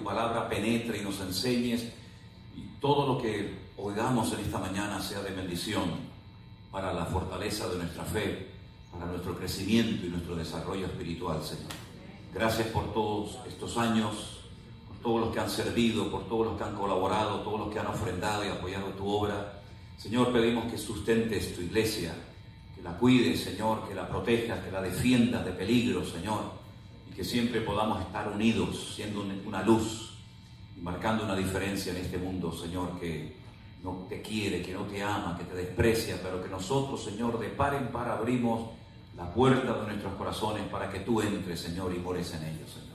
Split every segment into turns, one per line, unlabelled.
tu palabra penetre y nos enseñes, y todo lo que oigamos en esta mañana sea de bendición para la fortaleza de nuestra fe, para nuestro crecimiento y nuestro desarrollo espiritual, Señor. Gracias por todos estos años, por todos los que han servido, por todos los que han colaborado, todos los que han ofrendado y apoyado tu obra. Señor, pedimos que sustentes tu iglesia, que la cuides, Señor, que la protejas, que la defiendas de peligro, Señor, y que siempre podamos estar unidos, siendo una luz y marcando una diferencia en este mundo, Señor, que no te quiere, que no te ama, que te desprecia, pero que nosotros, Señor, de par en par abrimos la puerta de nuestros corazones para que tú entres, Señor, y mores en ellos, Señor.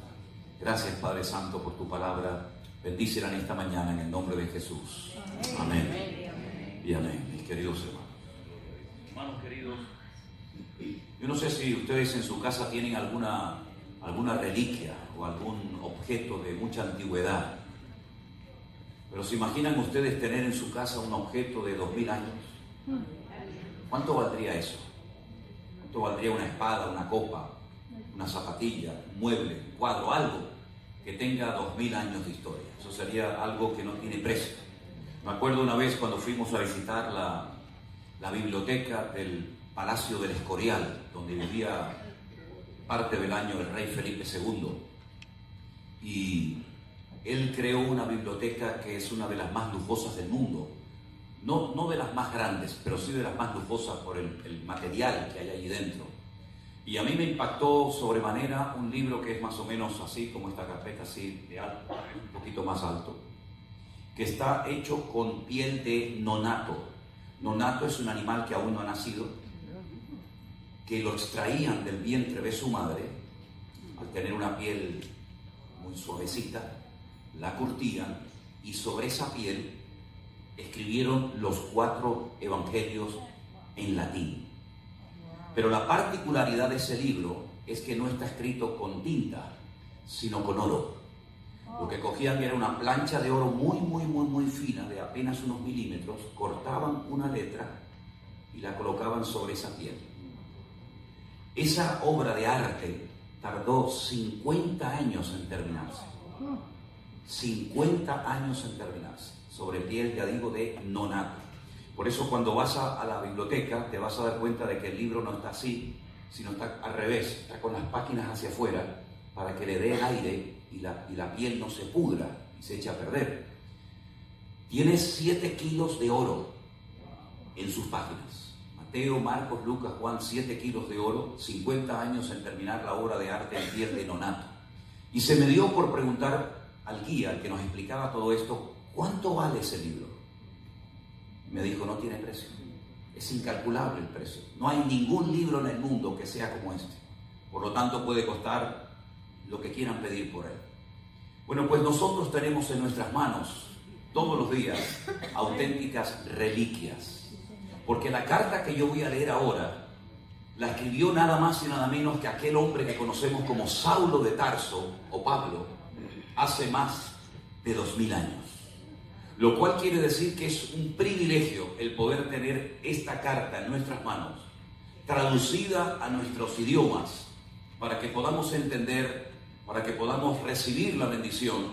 Gracias, Padre Santo, por tu palabra. Bendícela en esta mañana en el nombre de Jesús. Amén. Y amén, mis queridos hermanos. Hermanos queridos, yo no sé si ustedes en su casa tienen alguna reliquia o algún objeto de mucha antigüedad, pero ¿se imaginan ustedes tener en su casa un objeto de 2000 años? ¿Cuánto valdría eso? ¿Cuánto valdría una espada, una copa, una zapatilla, un mueble, un cuadro, algo que tenga 2000 años de historia? Eso sería algo que no tiene precio. Me acuerdo una vez cuando fuimos a visitar la biblioteca del Palacio del Escorial, donde vivía parte del año el rey Felipe II, y él creó una biblioteca que es una de las más lujosas del mundo. No de las más grandes, pero sí de las más lujosas por el material que hay allí dentro. Y a mí me impactó sobremanera un libro que es más o menos así, como esta carpeta, así, de alto, un poquito más alto, que está hecho con piel de nonato. Nonato es un animal que aún no ha nacido, que lo extraían del vientre de su madre, al tener una piel muy suavecita, la curtían y sobre esa piel escribieron los 4 evangelios en latín. Pero la particularidad de ese libro es que no está escrito con tinta, sino con oro. Lo que cogían era una plancha de oro muy fina, de apenas unos milímetros, cortaban una letra y la colocaban sobre esa piel. Esa obra de arte tardó 50 años en terminarse. 50 años en terminarse, sobre piel, ya digo, de nonato. Por eso cuando vas a la biblioteca te vas a dar cuenta de que el libro no está así, sino está al revés, está con las páginas hacia afuera para que le dé aire y la piel no se pudra y se eche a perder. Tiene 7 kilos de oro en sus páginas. Mateo, Marcos, Lucas, Juan, 7 kilos de oro, 50 años en terminar la obra de arte en piel de nonato. Y se me dio por preguntar al guía, al que nos explicaba todo esto, ¿cuánto vale ese libro? Me dijo, no tiene precio. Es incalculable el precio. No hay ningún libro en el mundo que sea como este. Por lo tanto, puede costar lo que quieran pedir por él. Bueno, pues nosotros tenemos en nuestras manos todos los días auténticas reliquias. Porque la carta que yo voy a leer ahora la escribió nada más y nada menos que aquel hombre que conocemos como Saulo de Tarso o Pablo hace más de 2000 años. Lo cual quiere decir que es un privilegio el poder tener esta carta en nuestras manos, traducida a nuestros idiomas, para que podamos entender, para que podamos recibir la bendición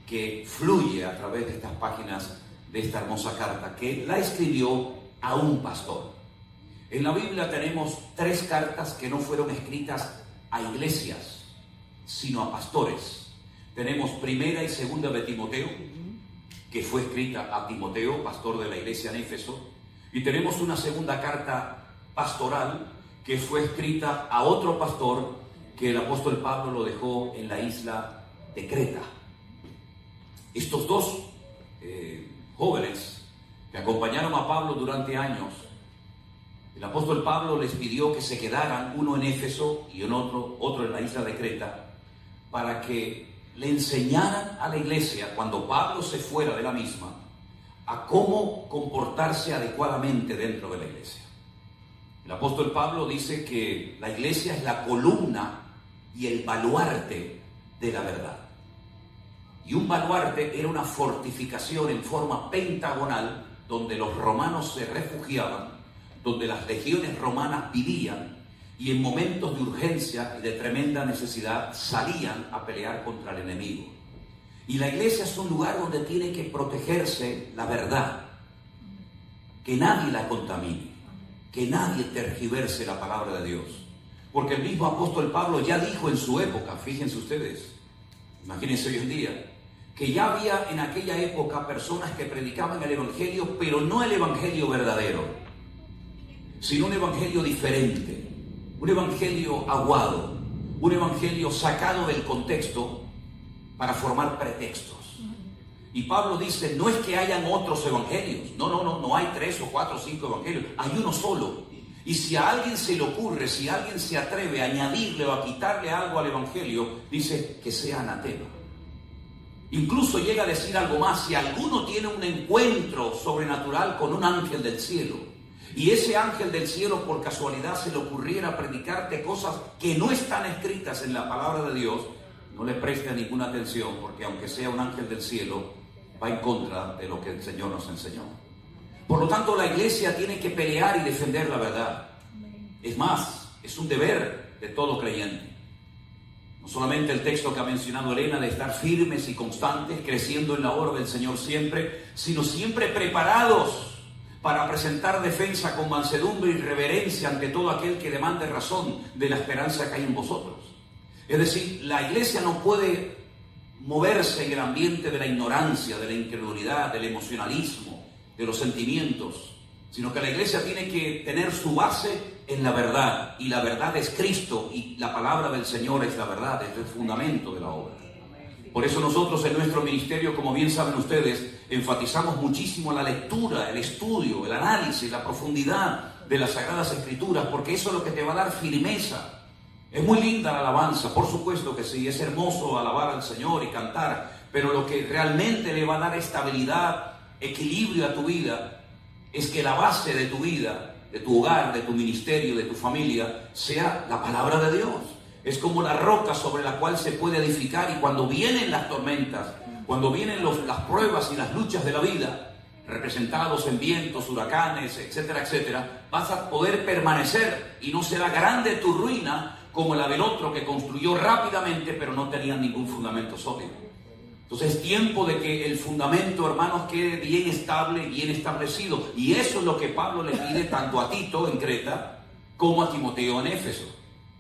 que fluye a través de estas páginas de esta hermosa carta, que la escribió a un pastor. En la Biblia tenemos 3 cartas que no fueron escritas a iglesias, sino a pastores. Tenemos primera y segunda de Timoteo, que fue escrita a Timoteo, pastor de la iglesia en Éfeso, y tenemos una segunda carta pastoral que fue escrita a otro pastor que el apóstol Pablo lo dejó en la isla de Creta. Estos 2 jóvenes que acompañaron a Pablo durante años, el apóstol Pablo les pidió que se quedaran, uno en Éfeso y otro en la isla de Creta, para que le enseñaran a la iglesia, cuando Pablo se fuera de la misma, a cómo comportarse adecuadamente dentro de la iglesia. El apóstol Pablo dice que la iglesia es la columna y el baluarte de la verdad. Y un baluarte era una fortificación en forma pentagonal donde los romanos se refugiaban, donde las legiones romanas vivían y en momentos de urgencia y de tremenda necesidad salían a pelear contra el enemigo. Y la iglesia es un lugar donde tiene que protegerse la verdad, que nadie la contamine, que nadie tergiverse la palabra de Dios. Porque el mismo apóstol Pablo ya dijo en su época, fíjense ustedes, imagínense hoy en día, que ya había en aquella época personas que predicaban el evangelio, pero no el evangelio verdadero, sino un evangelio diferente, un evangelio aguado, un evangelio sacado del contexto para formar pretextos. Y Pablo dice, no es que hayan otros evangelios, no hay 3 o 4 o 5 evangelios, hay uno solo. Y si a alguien se le ocurre, si alguien se atreve a añadirle o a quitarle algo al evangelio, dice que sea anatema. Incluso llega a decir algo más: si alguno tiene un encuentro sobrenatural con un ángel del cielo, y ese ángel del cielo por casualidad se le ocurriera predicarte cosas que no están escritas en la palabra de Dios, no le preste ninguna atención, porque aunque sea un ángel del cielo, va en contra de lo que el Señor nos enseñó. Por lo tanto, la iglesia tiene que pelear y defender la verdad. Es más, es un deber de todo creyente. No solamente el texto que ha mencionado Elena, de estar firmes y constantes, creciendo en la obra del Señor siempre, sino siempre preparados para presentar defensa con mansedumbre y reverencia ante todo aquel que demande razón de la esperanza que hay en vosotros. Es decir, la iglesia no puede moverse en el ambiente de la ignorancia, de la incredulidad, del emocionalismo, de los sentimientos, sino que la iglesia tiene que tener su base en la verdad, y la verdad es Cristo, y la palabra del Señor es la verdad, es el fundamento de la obra. Por eso nosotros en nuestro ministerio, como bien saben ustedes, enfatizamos muchísimo la lectura, el estudio, el análisis, la profundidad de las Sagradas Escrituras, porque eso es lo que te va a dar firmeza. Es muy linda la alabanza, por supuesto que sí, es hermoso alabar al Señor y cantar, pero lo que realmente le va a dar estabilidad, equilibrio a tu vida, es que la base de tu vida, de tu hogar, de tu ministerio, de tu familia, sea la palabra de Dios. Es como la roca sobre la cual se puede edificar, y cuando vienen las tormentas, cuando vienen las pruebas y las luchas de la vida, representados en vientos, huracanes, etcétera, etcétera, vas a poder permanecer, y no será grande tu ruina como la del otro que construyó rápidamente pero no tenía ningún fundamento sólido. Entonces es tiempo de que el fundamento, hermanos, quede bien estable, bien establecido. Y eso es lo que Pablo le pide tanto a Tito en Creta como a Timoteo en Éfeso.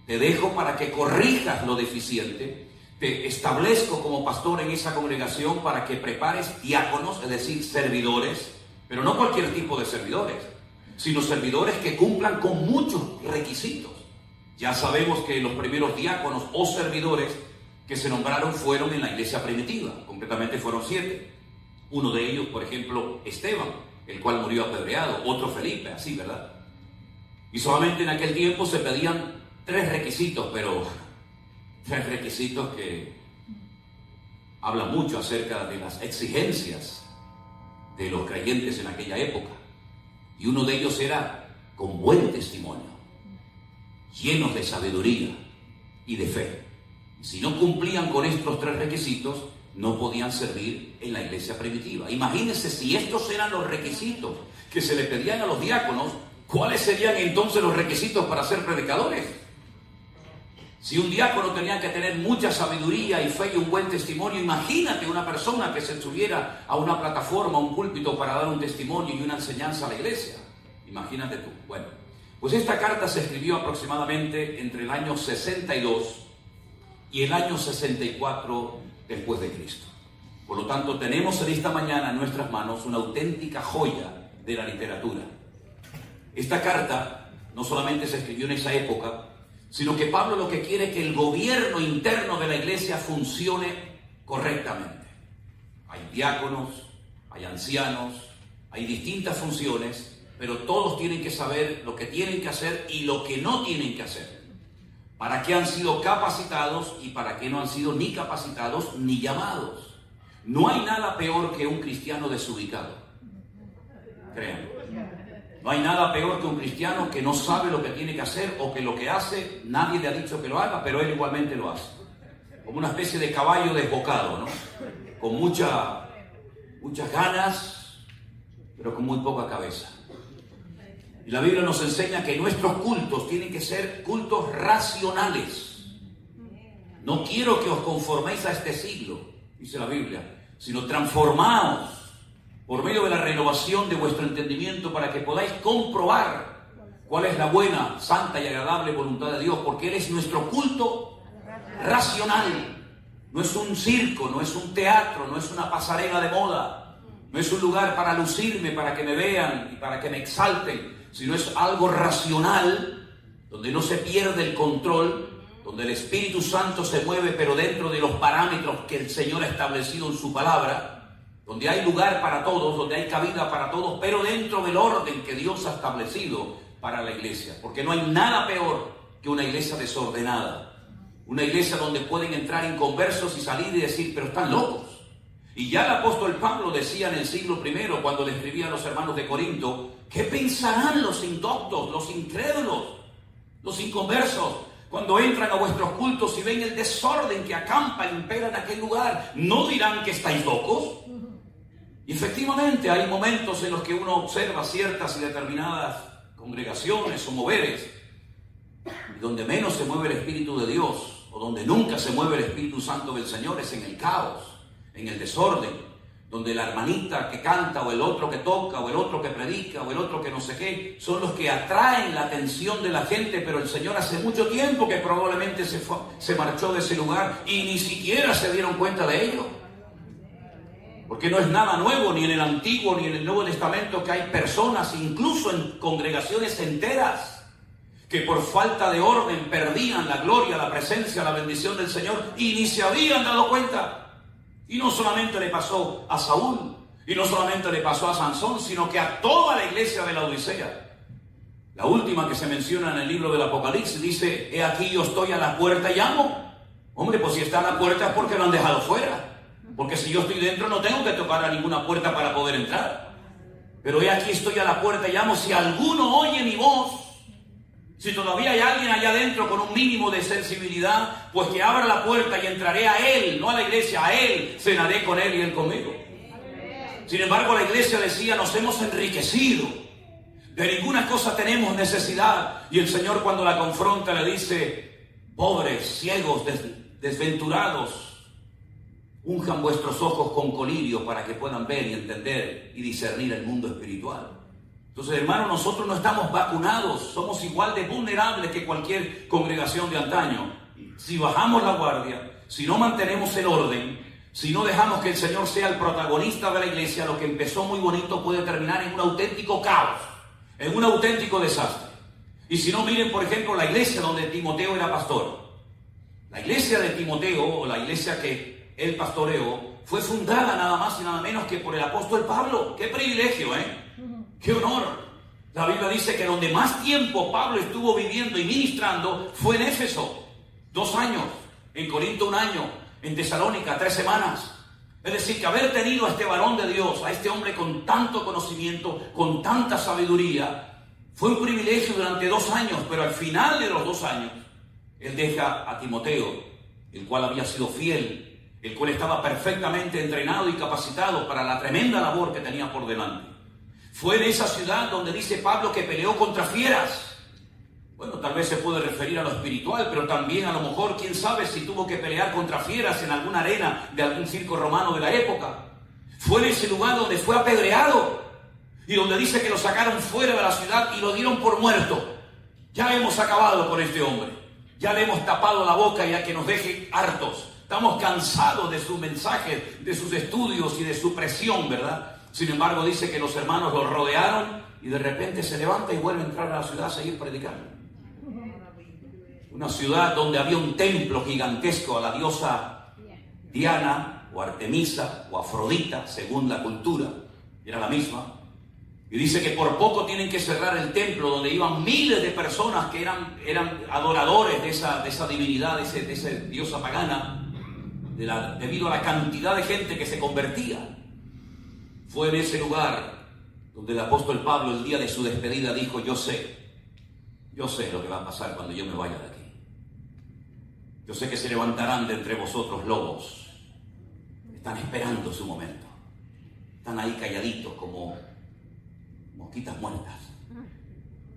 Te dejo para que corrijas lo deficiente, te establezco como pastor en esa congregación para que prepares diáconos, es decir, servidores, pero no cualquier tipo de servidores, sino servidores que cumplan con muchos requisitos. Ya sabemos que los primeros diáconos o servidores que se nombraron fueron en la iglesia primitiva, concretamente fueron 7. Uno de ellos, por ejemplo, Esteban, el cual murió apedreado, otro Felipe, así, ¿verdad? Y solamente en aquel tiempo se pedían 3 requisitos, pero 3 requisitos que hablan mucho acerca de las exigencias de los creyentes en aquella época. Y uno de ellos era con buen testimonio, llenos de sabiduría y de fe. Si no cumplían con estos 3 requisitos, no podían servir en la iglesia primitiva. Imagínense, si estos eran los requisitos que se le pedían a los diáconos, ¿cuáles serían entonces los requisitos para ser predicadores? Si un diácono tenía que tener mucha sabiduría y fe y un buen testimonio, imagínate una persona que se subiera a una plataforma, a un púlpito para dar un testimonio y una enseñanza a la iglesia. Imagínate tú. Bueno, pues esta carta se escribió aproximadamente entre el año 62 y el año 64 después de Cristo. Por lo tanto, tenemos en esta mañana en nuestras manos una auténtica joya de la literatura. Esta carta no solamente se escribió en esa época, sino que Pablo lo que quiere es que el gobierno interno de la iglesia funcione correctamente. Hay diáconos, hay ancianos, hay distintas funciones, pero todos tienen que saber lo que tienen que hacer y lo que no tienen que hacer. ¿Para qué han sido capacitados y para qué no han sido ni capacitados ni llamados? No hay nada peor que un cristiano desubicado. Créanme. No hay nada peor que un cristiano que no sabe lo que tiene que hacer, o que lo que hace nadie le ha dicho que lo haga, pero él igualmente lo hace. Como una especie de caballo desbocado, ¿no? Con muchas ganas, pero con muy poca cabeza. Y la Biblia nos enseña que nuestros cultos tienen que ser cultos racionales. No quiero que os conforméis a este siglo, dice la Biblia, sino transformaos por medio de la renovación de vuestro entendimiento para que podáis comprobar cuál es la buena, santa y agradable voluntad de Dios, porque Él es nuestro culto racional. No es un circo, no es un teatro, no es una pasarela de moda, no es un lugar para lucirme, para que me vean y para que me exalten, sino es algo racional, donde no se pierde el control, donde el Espíritu Santo se mueve, pero dentro de los parámetros que el Señor ha establecido en su palabra, donde hay lugar para todos, donde hay cabida para todos, pero dentro del orden que Dios ha establecido para la iglesia. Porque no hay nada peor que una iglesia desordenada. Una iglesia donde pueden entrar inconversos y salir y decir, pero están locos. Y ya el apóstol Pablo decía en el siglo I, cuando le escribía a los hermanos de Corinto, ¿qué pensarán los indoctos, los incrédulos, los inconversos, cuando entran a vuestros cultos y ven el desorden que acampa e impera en aquel lugar? ¿No dirán que estáis locos? Y efectivamente hay momentos en los que uno observa ciertas y determinadas congregaciones o moveres, donde menos se mueve el Espíritu de Dios, o donde nunca se mueve el Espíritu Santo del Señor, es en el caos, en el desorden, donde la hermanita que canta, o el otro que toca, o el otro que predica, o el otro que no sé qué, son los que atraen la atención de la gente, pero el Señor hace mucho tiempo que probablemente se marchó de ese lugar y ni siquiera se dieron cuenta de ello. Porque no es nada nuevo, ni en el Antiguo ni en el Nuevo Testamento, que hay personas, incluso en congregaciones enteras, que por falta de orden perdían la gloria, la presencia, la bendición del Señor y ni se habían dado cuenta. Y no solamente le pasó a Saúl, y no solamente le pasó a Sansón, sino que a toda la iglesia de la Odisea. La última que se menciona en el libro del Apocalipsis dice, he aquí yo estoy a la puerta y llamo. Hombre, pues si está a la puerta es porque lo han dejado fuera. Porque si yo estoy dentro no tengo que tocar a ninguna puerta para poder entrar. Pero he aquí estoy a la puerta y llamo, si alguno oye mi voz, si todavía hay alguien allá adentro con un mínimo de sensibilidad, pues que abra la puerta y entraré a Él, no a la iglesia, a Él, cenaré con Él y Él conmigo. Sin embargo, la iglesia decía, nos hemos enriquecido, de ninguna cosa tenemos necesidad. Y el Señor, cuando la confronta, le dice, pobres, ciegos, desventurados, unjan vuestros ojos con colirio para que puedan ver y entender y discernir el mundo espiritual. Entonces, hermanos, nosotros no estamos vacunados, somos igual de vulnerables que cualquier congregación de antaño. Si bajamos la guardia, si no mantenemos el orden, si no dejamos que el Señor sea el protagonista de la iglesia, lo que empezó muy bonito puede terminar en un auténtico caos, en un auténtico desastre. Y si no, miren, por ejemplo, la iglesia donde Timoteo era pastor. La iglesia de Timoteo, o la iglesia que él pastoreó, fue fundada nada más y nada menos que por el apóstol Pablo. ¡Qué privilegio, ¡Qué honor! La Biblia dice que donde más tiempo Pablo estuvo viviendo y ministrando fue en Éfeso, 2 años, en Corinto 1 año, en Tesalónica 3 semanas. Es decir, que haber tenido a este varón de Dios, a este hombre con tanto conocimiento, con tanta sabiduría, fue un privilegio durante 2 años, pero al final de los 2 años, él deja a Timoteo, el cual había sido fiel, el cual estaba perfectamente entrenado y capacitado para la tremenda labor que tenía por delante. Fue en esa ciudad donde dice Pablo que peleó contra fieras. Bueno, tal vez se puede referir a lo espiritual, pero también a lo mejor, quién sabe si tuvo que pelear contra fieras en alguna arena de algún circo romano de la época. Fue en ese lugar donde fue apedreado y donde dice que lo sacaron fuera de la ciudad y lo dieron por muerto. Ya hemos acabado con este hombre. Ya le hemos tapado la boca ya que nos deje hartos. Estamos cansados de sus mensajes, de sus estudios y de su presión, ¿verdad? Sin embargo, dice que los hermanos lo rodearon y de repente se levanta y vuelve a entrar a la ciudad a seguir predicando. Una ciudad donde había un templo gigantesco a la diosa Diana, o Artemisa, o Afrodita, según la cultura. Era la misma. Y dice que por poco tienen que cerrar el templo donde iban miles de personas que eran adoradores de esa divinidad, de esa diosa pagana, debido a la cantidad de gente que se convertía. Fue en ese lugar donde el apóstol Pablo, el día de su despedida, dijo, yo sé lo que va a pasar cuando yo me vaya de aquí. Yo sé que se levantarán de entre vosotros lobos. Están esperando su momento. Están ahí calladitos como mosquitas muertas.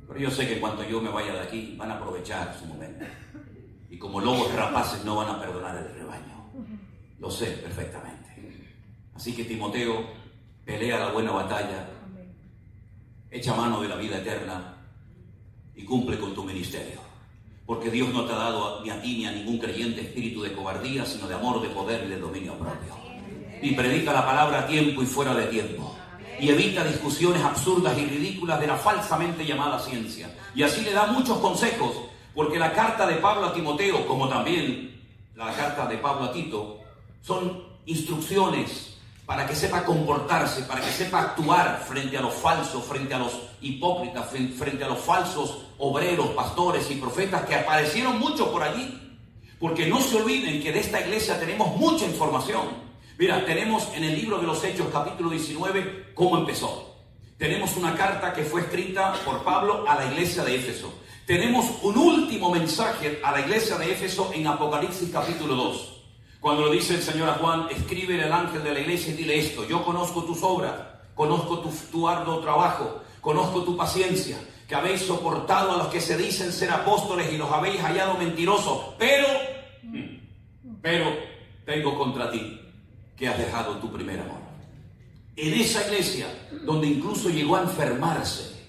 Pero yo sé que cuando yo me vaya de aquí van a aprovechar su momento. Y como lobos rapaces no van a perdonar el rebaño. Lo sé perfectamente. Así que Timoteo, pelea la buena batalla, echa mano de la vida eterna y cumple con tu ministerio. Porque Dios no te ha dado ni a ti ni a ningún creyente espíritu de cobardía, sino de amor, de poder y de dominio propio. Y predica la palabra a tiempo y fuera de tiempo. Y evita discusiones absurdas y ridículas de la falsamente llamada ciencia. Y así le da muchos consejos, porque la carta de Pablo a Timoteo, como también la carta de Pablo a Tito, son instrucciones para que sepa comportarse, para que sepa actuar frente a los falsos, frente a los hipócritas, frente a los falsos obreros, pastores y profetas que aparecieron mucho por allí. Porque no se olviden que de esta iglesia tenemos mucha información. Mira, tenemos en el libro de los Hechos, capítulo 19, cómo empezó. Tenemos una carta que fue escrita por Pablo a la iglesia de Éfeso. Tenemos un último mensaje a la iglesia de Éfeso en Apocalipsis, capítulo 2. Cuando lo dice el Señor a Juan, escríbele al ángel de la iglesia y dile esto: yo conozco tus obras, conozco tu arduo trabajo, conozco tu paciencia, que habéis soportado a los que se dicen ser apóstoles y los habéis hallado mentirosos, pero tengo contra ti que has dejado tu primer amor. En esa iglesia, donde incluso llegó a enfermarse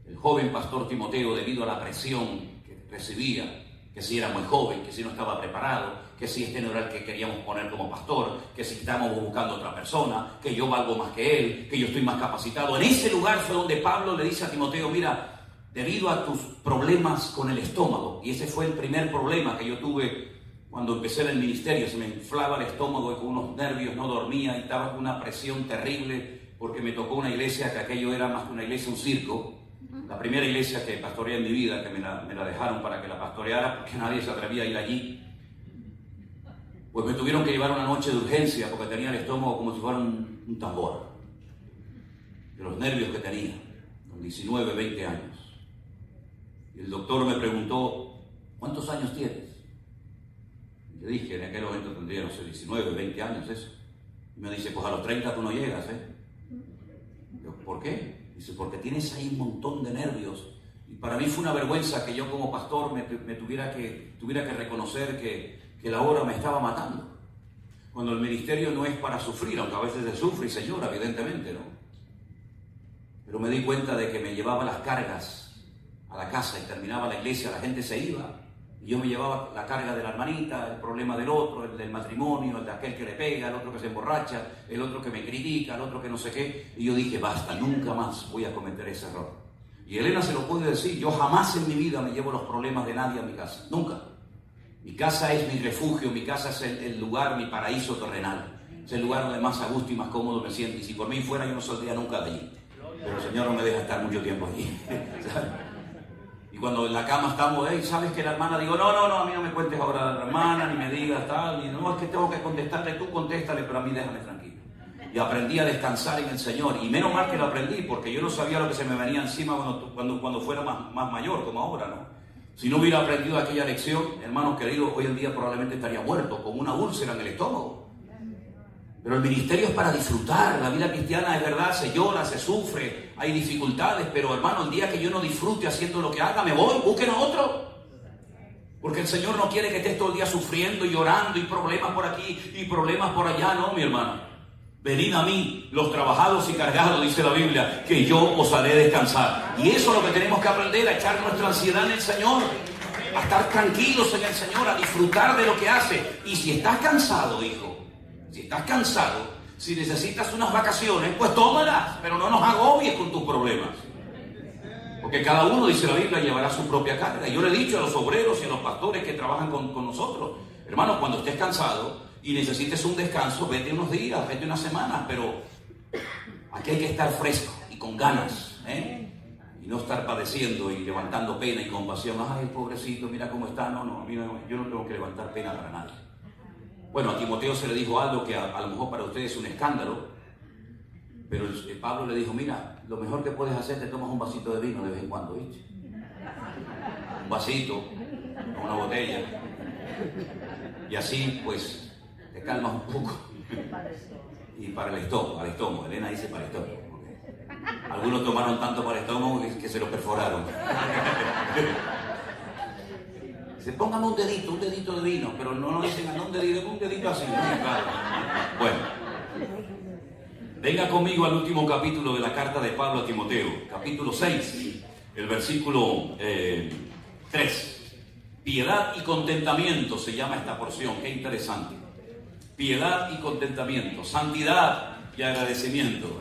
el joven pastor Timoteo debido a la presión que recibía, que si era muy joven, que si no estaba preparado, que si este no era el que queríamos poner como pastor, que si estábamos buscando otra persona, que yo valgo más que él, que yo estoy más capacitado. En ese lugar fue donde Pablo le dice a Timoteo: mira, debido a tus problemas con el estómago, y ese fue el primer problema que yo tuve cuando empecé en el ministerio, se me inflaba el estómago y con unos nervios no dormía y estaba con una presión terrible, porque me tocó una iglesia que aquello era más que una iglesia, un circo. La primera iglesia que pastoreé en mi vida, que me la dejaron para que la pastoreara porque nadie se atrevía a ir allí. Pues me tuvieron que llevar una noche de urgencia porque tenía el estómago como si fuera un tambor. De los nervios que tenía, con 19, 20 años. Y el doctor me preguntó: ¿cuántos años tienes? Y le dije, en aquel momento tendría, no sé, 19, 20 años eso. Y me dice: pues a los 30 tú no llegas, ¿eh? Yo, ¿por qué? Dice: porque tienes ahí un montón de nervios. Y para mí fue una vergüenza que yo como pastor me tuviera que reconocer que la hora me estaba matando. Cuando el ministerio no es para sufrir, aunque a veces se sufre y se llora, evidentemente, ¿no? Pero me di cuenta de que me llevaba las cargas a la casa y terminaba la iglesia, la gente se iba. Y yo me llevaba la carga de la hermanita, el problema del otro, el del matrimonio, el de aquel que le pega, el otro que se emborracha, el otro que me critica, el otro que no sé qué. Y yo dije: basta, nunca más voy a cometer ese error. Y Elena se lo puede decir: yo jamás en mi vida me llevo los problemas de nadie a mi casa, nunca. Mi casa es mi refugio, mi casa es el lugar, mi paraíso terrenal. Es el lugar donde más a gusto y más cómodo me siento. Y si por mí fuera, yo no saldría nunca de allí. Pero el Señor no me deja estar mucho tiempo allí. Y cuando en la cama estamos, ¿sabes que la hermana? Digo: no, a mí no me cuentes ahora de la hermana, ni me digas tal, ni no, es que tengo que contestarle, tú contéstale, pero a mí déjame tranquilo. Y aprendí a descansar en el Señor, y menos mal que lo aprendí, porque yo no sabía lo que se me venía encima cuando fuera más mayor, como ahora, ¿no? Si no hubiera aprendido aquella lección, hermanos queridos, hoy en día probablemente estaría muerto, con una úlcera en el estómago. Pero el ministerio es para disfrutar. La vida cristiana es verdad, se llora, se sufre, hay dificultades, pero hermano, el día que yo no disfrute haciendo lo que haga, me voy, busquen a otro. Porque el Señor no quiere que estés todo el día sufriendo y llorando y problemas por aquí y problemas por allá, no, mi hermano. Venid a mí, los trabajados y cargados, dice la Biblia, que yo os haré descansar. Y eso es lo que tenemos que aprender, a echar nuestra ansiedad en el Señor, a estar tranquilos en el Señor, a disfrutar de lo que hace. Y si estás cansado, hijo, si estás cansado, si necesitas unas vacaciones, pues tómalas, pero no nos agobies con tus problemas. Porque cada uno, dice la Biblia, llevará su propia carga. Y yo le he dicho a los obreros y a los pastores que trabajan con nosotros: hermano, cuando estés cansado y necesites un descanso, vete unos días, vete unas semanas, pero aquí hay que estar fresco y con ganas, y no estar padeciendo y levantando pena y compasión. Ay, pobrecito, mira cómo está. No, a mí no, yo no tengo que levantar pena para nadie. Bueno, a Timoteo se le dijo algo que a lo mejor para ustedes es un escándalo, pero Pablo le dijo: mira, lo mejor que puedes hacer, te tomas un vasito de vino de vez en cuando, ¿viste? Un vasito, una botella, y así pues te calmas un poco. Y para el estómago, Elena dice para el estómago. Algunos tomaron tanto para el estómago que se lo perforaron. Se pongan un dedito de vino, pero no nos dicen un dedito así, ¿no? Claro. Bueno, venga conmigo al último capítulo de la carta de Pablo a Timoteo, capítulo 6, el versículo 3. Piedad y contentamiento se llama esta porción, qué interesante. Piedad y contentamiento, santidad y agradecimiento.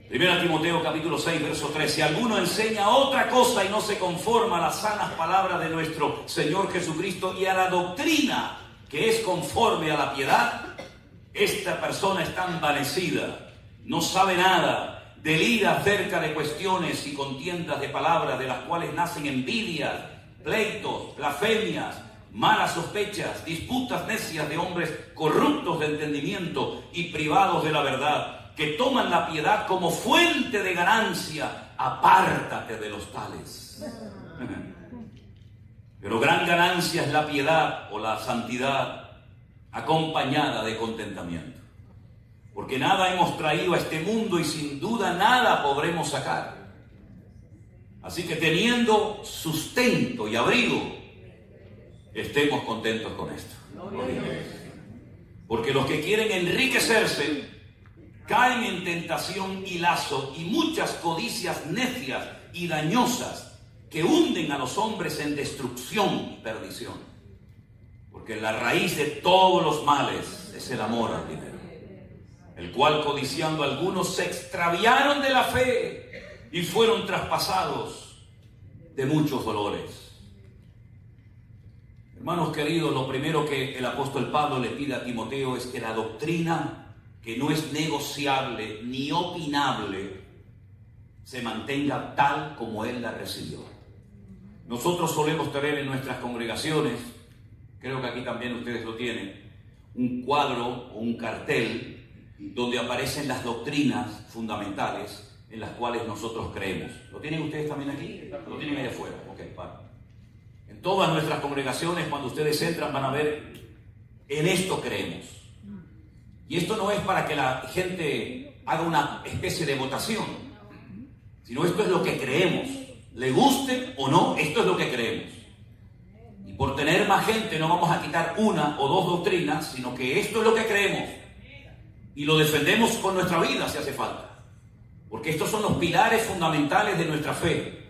1 Timoteo capítulo 6, verso 3. Si alguno enseña otra cosa y no se conforma a las sanas palabras de nuestro Señor Jesucristo y a la doctrina que es conforme a la piedad, esta persona está envanecida, no sabe nada, delira acerca de cuestiones y contiendas de palabras de las cuales nacen envidias, pleitos, blasfemias, malas sospechas, disputas necias de hombres corruptos de entendimiento y privados de la verdad, que toman la piedad como fuente de ganancia. Apártate de los tales. Pero gran ganancia es la piedad o la santidad acompañada de contentamiento. Porque nada hemos traído a este mundo y sin duda nada podremos sacar. Así que teniendo sustento y abrigo, estemos contentos con esto. Porque los que quieren enriquecerse caen en tentación y lazo y muchas codicias necias y dañosas que hunden a los hombres en destrucción y perdición. Porque la raíz de todos los males es el amor al dinero, el cual codiciando algunos se extraviaron de la fe y fueron traspasados de muchos dolores. Hermanos queridos, lo primero que el apóstol Pablo le pide a Timoteo es que la doctrina, que no es negociable ni opinable, se mantenga tal como él la recibió. Nosotros solemos tener en nuestras congregaciones, creo que aquí también ustedes lo tienen, un cuadro o un cartel donde aparecen las doctrinas fundamentales en las cuales nosotros creemos. ¿Lo tienen ustedes también aquí? ¿Lo tienen allá afuera? Ok, vale. En todas nuestras congregaciones, cuando ustedes entran, van a ver, en esto creemos. Y esto no es para que la gente haga una especie de votación, sino esto es lo que creemos. Le guste o no, esto es lo que creemos. Y por tener más gente no vamos a quitar una o dos doctrinas, sino que esto es lo que creemos. Y lo defendemos con nuestra vida si hace falta. Porque estos son los pilares fundamentales de nuestra fe.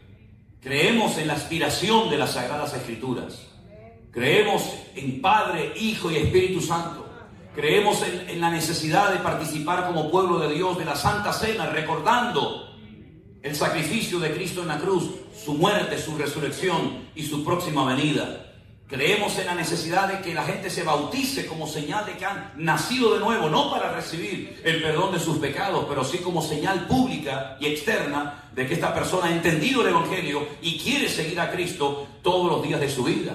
Creemos en la aspiración de las Sagradas Escrituras. Creemos en Padre, Hijo y Espíritu Santo. Creemos en la necesidad de participar como pueblo de Dios de la Santa Cena, recordando el sacrificio de Cristo en la cruz, su muerte, su resurrección y su próxima venida. Creemos en la necesidad de que la gente se bautice como señal de que han nacido de nuevo, no para recibir el perdón de sus pecados, pero sí como señal pública y externa de que esta persona ha entendido el Evangelio y quiere seguir a Cristo todos los días de su vida.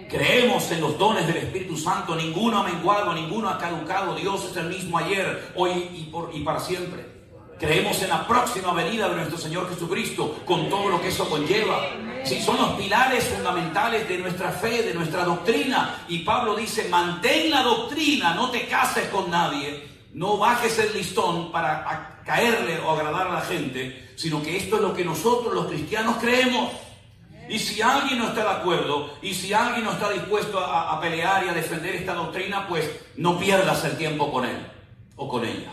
Creemos en los dones del Espíritu Santo, ninguno ha menguado, ninguno ha caducado. Dios es el mismo ayer, hoy y para siempre. Creemos en la próxima venida de nuestro Señor Jesucristo, con todo lo que eso conlleva. Sí, son los pilares fundamentales de nuestra fe, de nuestra doctrina. Y Pablo dice, mantén la doctrina, no te cases con nadie, no bajes el listón para caerle o agradar a la gente, sino que esto es lo que nosotros los cristianos creemos. Y si alguien no está de acuerdo, y si alguien no está dispuesto a pelear y a defender esta doctrina, pues no pierdas el tiempo con él o con ella.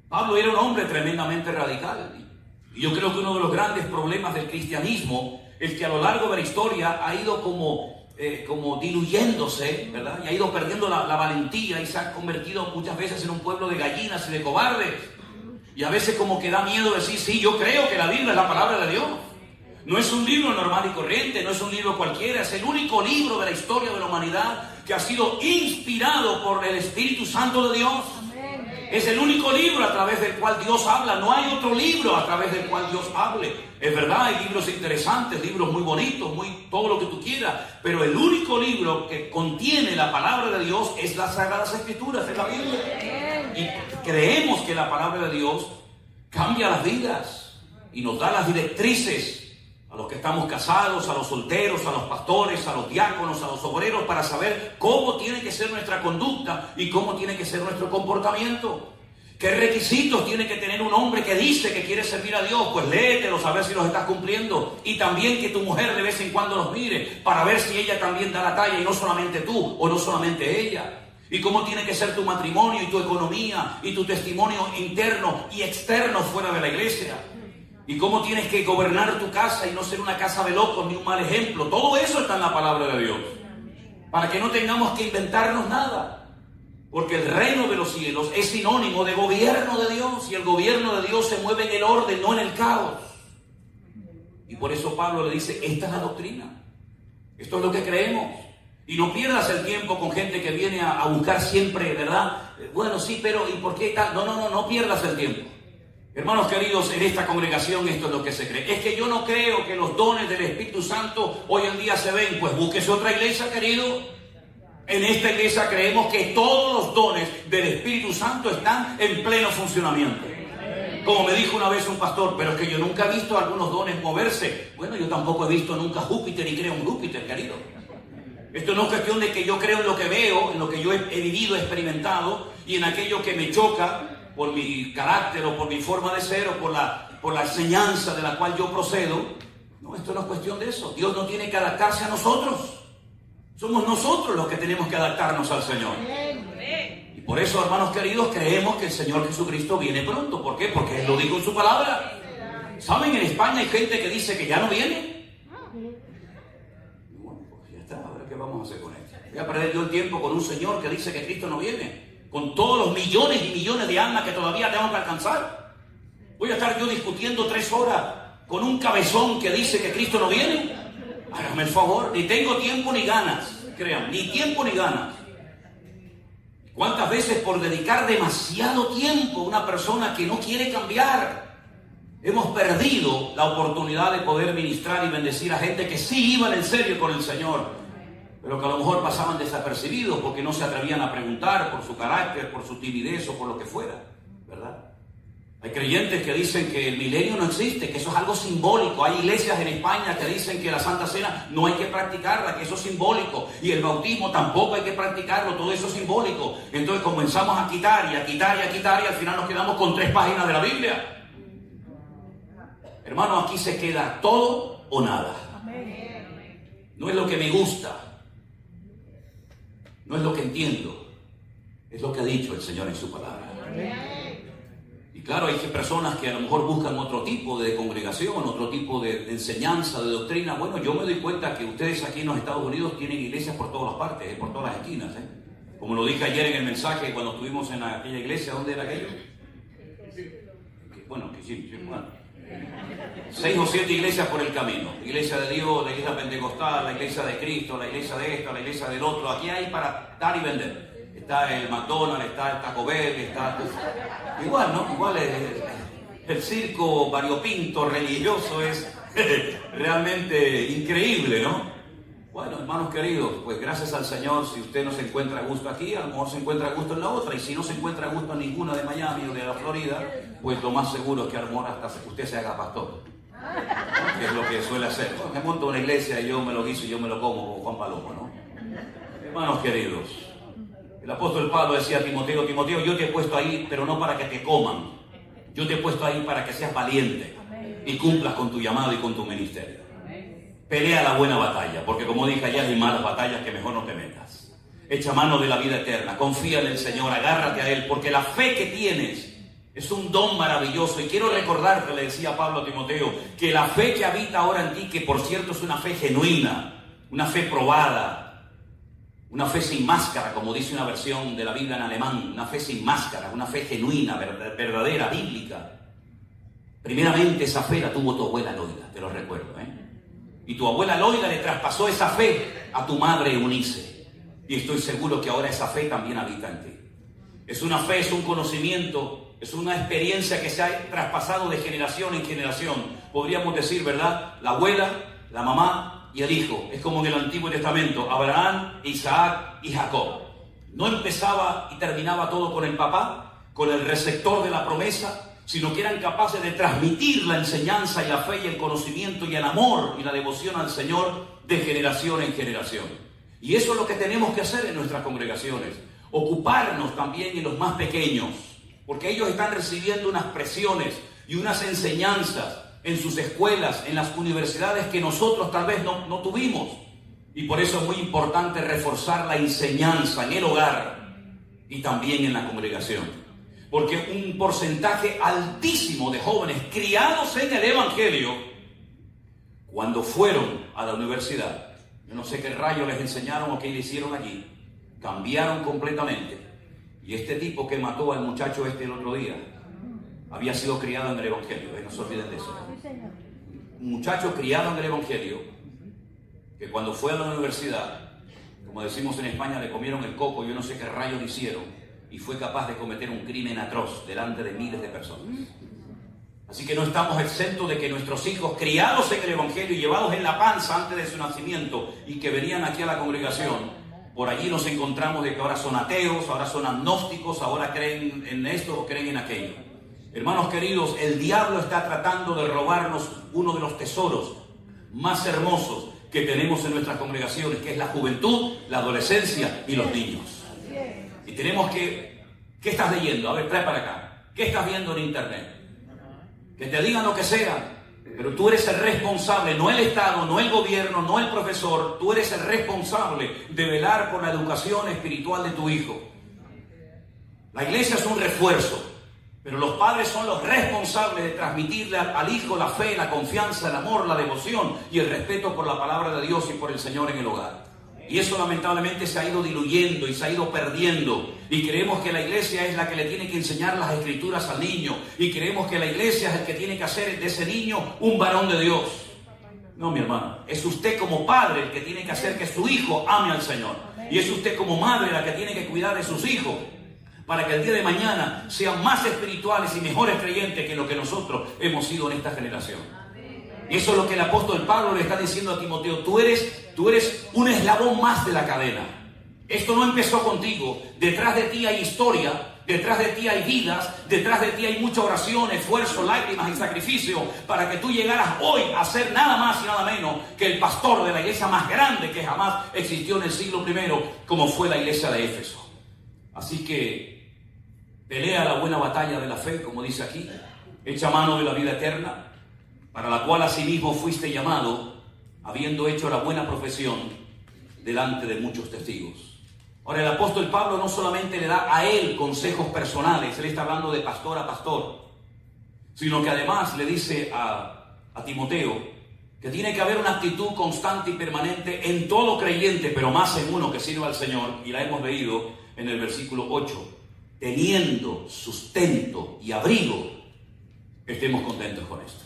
Pablo era un hombre tremendamente radical. Y yo creo que uno de los grandes problemas del cristianismo es que a lo largo de la historia ha ido como diluyéndose, ¿verdad? Y ha ido perdiendo la valentía y se ha convertido muchas veces en un pueblo de gallinas y de cobardes. Y a veces como que da miedo decir, sí, yo creo que la Biblia es la palabra de Dios. No es un libro normal y corriente, no es un libro cualquiera, es el único libro de la historia de la humanidad que ha sido inspirado por el Espíritu Santo de Dios. Es el único libro a través del cual Dios habla. No hay otro libro a través del cual Dios hable. Es verdad, hay libros interesantes, libros muy bonitos, todo lo que tú quieras. Pero el único libro que contiene la palabra de Dios es las Sagradas Escrituras, es la Biblia. Y creemos que la palabra de Dios cambia las vidas y nos da las directrices a los que estamos casados, a los solteros, a los pastores, a los diáconos, a los obreros, para saber cómo tiene que ser nuestra conducta y cómo tiene que ser nuestro comportamiento. ¿Qué requisitos tiene que tener un hombre que dice que quiere servir a Dios? Pues léetelos a ver si los estás cumpliendo. Y también que tu mujer de vez en cuando los mire para ver si ella también da la talla y no solamente tú o no solamente ella. Y cómo tiene que ser tu matrimonio y tu economía y tu testimonio interno y externo fuera de la iglesia. Y cómo tienes que gobernar tu casa y no ser una casa de locos ni un mal ejemplo. Todo eso está en la palabra de Dios. Para que no tengamos que inventarnos nada. Porque el reino de los cielos es sinónimo de gobierno de Dios. Y el gobierno de Dios se mueve en el orden, no en el caos. Y por eso Pablo le dice, esta es la doctrina. Esto es lo que creemos. Y no pierdas el tiempo con gente que viene a buscar siempre, ¿verdad? Bueno, sí, pero ¿y por qué tal? No pierdas el tiempo. Hermanos queridos, en esta congregación esto es lo que se cree. Es que yo no creo que los dones del Espíritu Santo hoy en día se ven. Pues búsquese otra iglesia, querido. En esta iglesia creemos que todos los dones del Espíritu Santo están en pleno funcionamiento. Como me dijo una vez un pastor, pero es que yo nunca he visto algunos dones moverse. Bueno, yo tampoco he visto nunca Júpiter y creo en Júpiter, querido. Esto no es cuestión de que yo creo en lo que veo, en lo que yo he vivido, experimentado, y en aquello que me choca por mi carácter o por mi forma de ser o por la enseñanza de la cual yo procedo. No, esto no es cuestión de eso. Dios no tiene que adaptarse a nosotros. Somos nosotros los que tenemos que adaptarnos al Señor. Y por eso, hermanos queridos, creemos que el Señor Jesucristo viene pronto. ¿Por qué? Porque Él lo dijo en su palabra. ¿Saben? En España hay gente que dice que ya no viene. Bueno, pues ya está. Ahora, ¿qué vamos a hacer con esto? Voy a perder yo el tiempo con un señor que dice que Cristo no viene. Con todos los millones y millones de almas que todavía tengo que alcanzar. Voy a estar yo discutiendo 3 horas con un cabezón que dice que Cristo no viene. Hágame el favor, ni tengo tiempo ni ganas, crean, ni tiempo ni ganas. ¿Cuántas veces por dedicar demasiado tiempo a una persona que no quiere cambiar, hemos perdido la oportunidad de poder ministrar y bendecir a gente que sí iban en serio con el Señor, pero que a lo mejor pasaban desapercibidos porque no se atrevían a preguntar por su carácter, por su timidez o por lo que fuera, ¿verdad? Hay creyentes que dicen que el milenio no existe, que eso es algo simbólico. Hay iglesias en España que dicen que la Santa Cena no hay que practicarla, que eso es simbólico. Y el bautismo tampoco hay que practicarlo, todo eso es simbólico. Entonces comenzamos a quitar y a quitar y a quitar y al final nos quedamos con 3 páginas de la Biblia. Hermano, aquí se queda todo o nada. No es lo que me gusta, no es lo que entiendo, es lo que ha dicho el Señor en su palabra. Y claro, hay personas que a lo mejor buscan otro tipo de congregación, otro tipo de enseñanza, de doctrina. Bueno, yo me doy cuenta que ustedes aquí en los Estados Unidos tienen iglesias por todas las partes, por todas las esquinas. Como lo dije ayer en el mensaje cuando estuvimos en aquella iglesia, ¿dónde era aquello? Bueno, que sí, bueno. 6 o 7 iglesias por el camino. Iglesia de Dios, la iglesia pentecostal, la iglesia de Cristo, la iglesia de esta, la iglesia del otro. Aquí hay para dar y vender. Está el McDonald's, está el Taco Bell, está... Igual, ¿no? Igual el circo variopinto religioso es realmente increíble, ¿no? Bueno, hermanos queridos, pues gracias al Señor, si usted no se encuentra a gusto aquí, a lo mejor se encuentra a gusto en la otra, y si no se encuentra a gusto en ninguna de Miami o de la Florida, pues lo más seguro es que a lo mejor hasta usted se haga pastor, ¿no? Que es lo que suele hacer. Me monto una iglesia y yo me lo guiso y yo me lo como como Juan Palomo, ¿no? Hermanos queridos, el apóstol Pablo decía a Timoteo, Timoteo, yo te he puesto ahí, pero no para que te coman. Yo te he puesto ahí para que seas valiente y cumplas con tu llamado y con tu ministerio. Pelea la buena batalla, porque como dije ayer, hay malas batallas que mejor no te metas. Echa mano de la vida eterna, confía en el Señor, agárrate a Él, porque la fe que tienes es un don maravilloso. Y quiero recordarte, le decía Pablo a Timoteo, que la fe que habita ahora en ti, que por cierto es una fe genuina, una fe probada, una fe sin máscara, como dice una versión de la Biblia en alemán, una fe sin máscara, una fe genuina, verdadera, bíblica. Primeramente esa fe la tuvo tu abuela Loida, te lo recuerdo, Y tu abuela Loida le traspasó esa fe a tu madre Eunice. Y estoy seguro que ahora esa fe también habita en ti. Es una fe, es un conocimiento, es una experiencia que se ha traspasado de generación en generación. Podríamos decir, ¿verdad? La abuela, la mamá y el hijo. Es como en el Antiguo Testamento, Abraham, Isaac y Jacob. No empezaba y terminaba todo con el papá, con el receptor de la promesa, sino que eran capaces de transmitir la enseñanza y la fe y el conocimiento y el amor y la devoción al Señor de generación en generación. Y eso es lo que tenemos que hacer en nuestras congregaciones. Ocuparnos también en los más pequeños. porque ellos están recibiendo unas presiones y unas enseñanzas en sus escuelas, en las universidades que nosotros tal vez no tuvimos. Y por eso es muy importante reforzar la enseñanza en el hogar y también en la congregación. Porque un porcentaje altísimo de jóvenes criados en el Evangelio, cuando fueron a la universidad, yo no sé qué rayos les enseñaron o qué le hicieron allí, cambiaron completamente. Y este tipo que mató al muchacho el otro día, había sido criado en el Evangelio, no se olviden de eso. Un muchacho criado en el Evangelio, que cuando fue a la universidad, como decimos en España, le comieron el coco, yo no sé qué rayos le hicieron, y fue capaz de cometer un crimen atroz delante de miles de personas. Así que no estamos exentos de que nuestros hijos, criados en el Evangelio y llevados en la panza antes de su nacimiento, y que venían aquí a la congregación, por allí nos encontramos de que ahora son ateos, ahora son agnósticos, ahora creen en esto o creen en aquello. Hermanos queridos, el diablo está tratando de robarnos uno de los tesoros más hermosos que tenemos en nuestras congregaciones, que es la juventud, la adolescencia y los niños. Y tenemos que... ¿Qué estás leyendo? A ver, trae para acá. ¿Qué estás viendo en internet? Que te digan lo que sea, pero tú eres el responsable, no el Estado, no el gobierno, no el profesor. Tú eres el responsable de velar por la educación espiritual de tu hijo. La iglesia es un refuerzo, pero los padres son los responsables de transmitirle al hijo la fe, la confianza, el amor, la devoción y el respeto por la palabra de Dios y por el Señor en el hogar. Y eso lamentablemente se ha ido diluyendo y se ha ido perdiendo. Y creemos que la iglesia es la que le tiene que enseñar las escrituras al niño. Y creemos que la iglesia es el que tiene que hacer de ese niño un varón de Dios. No, mi hermano. Es usted como padre el que tiene que hacer que su hijo ame al Señor. Y es usted como madre la que tiene que cuidar de sus hijos, para que el día de mañana sean más espirituales y mejores creyentes que lo que nosotros hemos sido en esta generación. Y eso es lo que el apóstol Pablo le está diciendo a Timoteo. Tú eres un eslabón más de la cadena. Esto no empezó contigo. Detrás de ti hay historia, detrás de ti hay vidas, detrás de ti hay mucha oración, esfuerzo, lágrimas y sacrificio para que tú llegaras hoy a ser nada más y nada menos que el pastor de la iglesia más grande que jamás existió en el siglo I, como fue la iglesia de Éfeso. Así que pelea la buena batalla de la fe, como dice aquí, echa mano de la vida eterna, para la cual asimismo fuiste llamado, habiendo hecho la buena profesión delante de muchos testigos. Ahora, el apóstol Pablo no solamente le da a él consejos personales, él está hablando de pastor a pastor, sino que además le dice a Timoteo que tiene que haber una actitud constante y permanente en todo creyente, pero más en uno que sirva al Señor, y la hemos leído en el versículo 8, teniendo sustento y abrigo, estemos contentos con esto.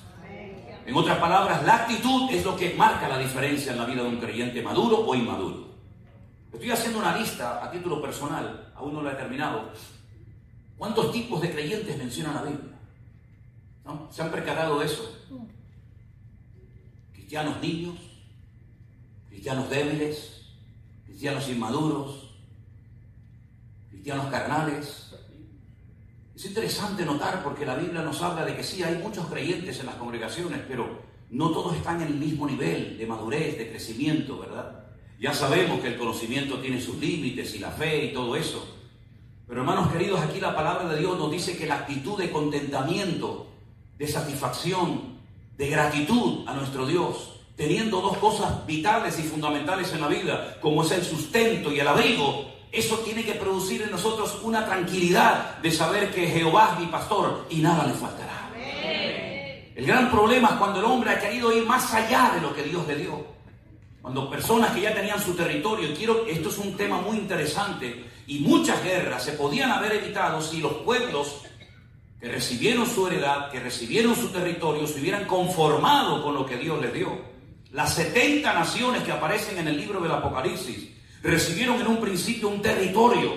En otras palabras, la actitud es lo que marca la diferencia en la vida de un creyente maduro o inmaduro. Estoy haciendo una lista a título personal, aún no la he terminado. ¿Cuántos tipos de creyentes menciona la Biblia? ¿No? ¿Se han percatado de eso? Cristianos niños, cristianos débiles, cristianos inmaduros, cristianos carnales. Es interesante notar porque la Biblia nos habla de que sí, hay muchos creyentes en las congregaciones, pero no todos están en el mismo nivel de madurez, de crecimiento, ¿verdad? Ya sabemos que el conocimiento tiene sus límites y la fe y todo eso. Pero hermanos queridos, aquí la palabra de Dios nos dice que la actitud de contentamiento, de satisfacción, de gratitud a nuestro Dios, teniendo dos cosas vitales y fundamentales en la vida, como es el sustento y el abrigo, eso tiene que producir en nosotros una tranquilidad de saber que Jehová es mi pastor y nada le faltará. Amén. El gran problema es cuando el hombre ha querido ir más allá de lo que Dios le dio. Cuando personas que ya tenían su territorio, esto es un tema muy interesante, y muchas guerras se podían haber evitado si los pueblos que recibieron su heredad, que recibieron su territorio, se hubieran conformado con lo que Dios les dio. Las 70 naciones que aparecen en el libro del Apocalipsis recibieron en un principio un territorio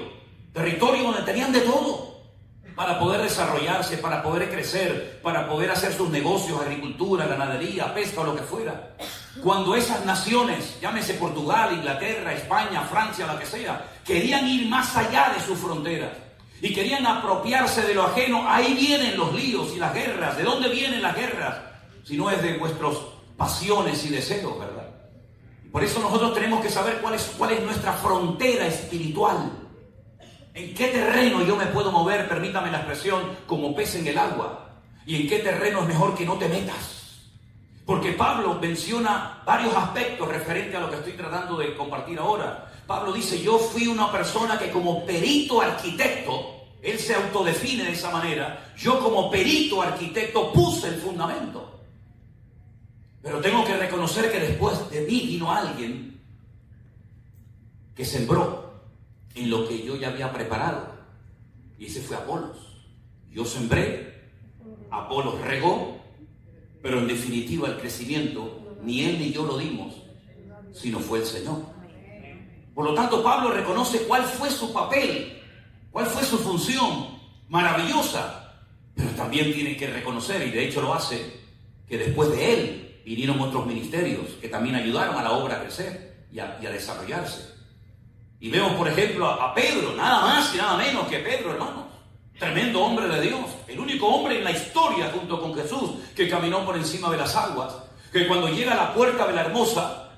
donde tenían de todo para poder desarrollarse, para poder crecer, para poder hacer sus negocios, agricultura, ganadería, pesca o lo que fuera. Cuando esas naciones, llámese Portugal, Inglaterra, España, Francia, la que sea, querían ir más allá de sus fronteras y querían apropiarse de lo ajeno, ahí vienen los líos y las guerras. ¿De dónde vienen las guerras? Si no es de vuestras pasiones y deseos, ¿verdad? Por eso nosotros tenemos que saber cuál es nuestra frontera espiritual. ¿En qué terreno yo me puedo mover, permítame la expresión, como pez en el agua? ¿Y en qué terreno es mejor que no te metas? Porque Pablo menciona varios aspectos referentes a lo que estoy tratando de compartir ahora. Pablo dice, yo fui una persona que como perito arquitecto, él se autodefine de esa manera, yo como perito arquitecto puse el fundamento. Pero tengo que reconocer que después de mí vino alguien que sembró en lo que yo ya había preparado. Y ese fue Apolos. Yo sembré, Apolos regó, pero en definitiva el crecimiento ni él ni yo lo dimos, sino fue el Señor. Por lo tanto, Pablo reconoce cuál fue su papel, cuál fue su función maravillosa, pero también tiene que reconocer, y de hecho lo hace, que después de él vinieron otros ministerios que también ayudaron a la obra a crecer y a desarrollarse. Y vemos, por ejemplo, a Pedro, nada más y nada menos que Pedro, hermanos. Tremendo hombre de Dios. El único hombre en la historia, junto con Jesús, que caminó por encima de las aguas. Que cuando llega a la puerta de la hermosa,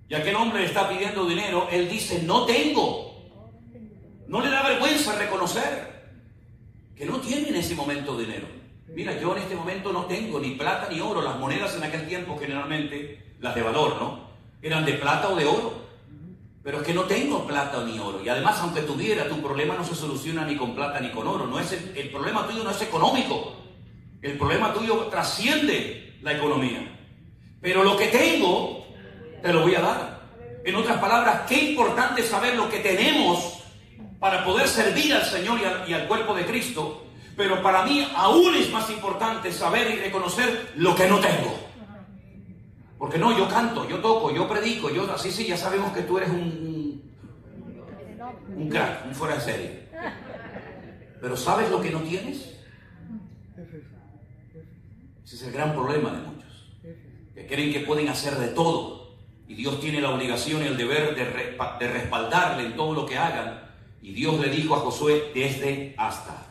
y aquel hombre le está pidiendo dinero, él dice, no tengo. No le da vergüenza reconocer que no tiene en ese momento dinero. Mira, yo en este momento no tengo ni plata ni oro. Las monedas en aquel tiempo, generalmente, las de valor, ¿no? Eran de plata o de oro. Pero es que no tengo plata ni oro. Y además, aunque tuviera, tu problema no se soluciona ni con plata ni con oro. No es el problema tuyo no es económico. El problema tuyo trasciende la economía. Pero lo que tengo, te lo voy a dar. En otras palabras, qué importante saber lo que tenemos para poder servir al Señor y al cuerpo de Cristo. Pero para mí aún es más importante saber y reconocer lo que no tengo. Porque no, yo canto, yo toco, yo predico, sí, ya sabemos que tú eres un crack, un fuera de serie. Pero ¿sabes lo que no tienes? Ese es el gran problema de muchos. Que creen que pueden hacer de todo. Y Dios tiene la obligación y el deber de respaldarle en todo lo que hagan. Y Dios le dijo a Josué, desde hasta.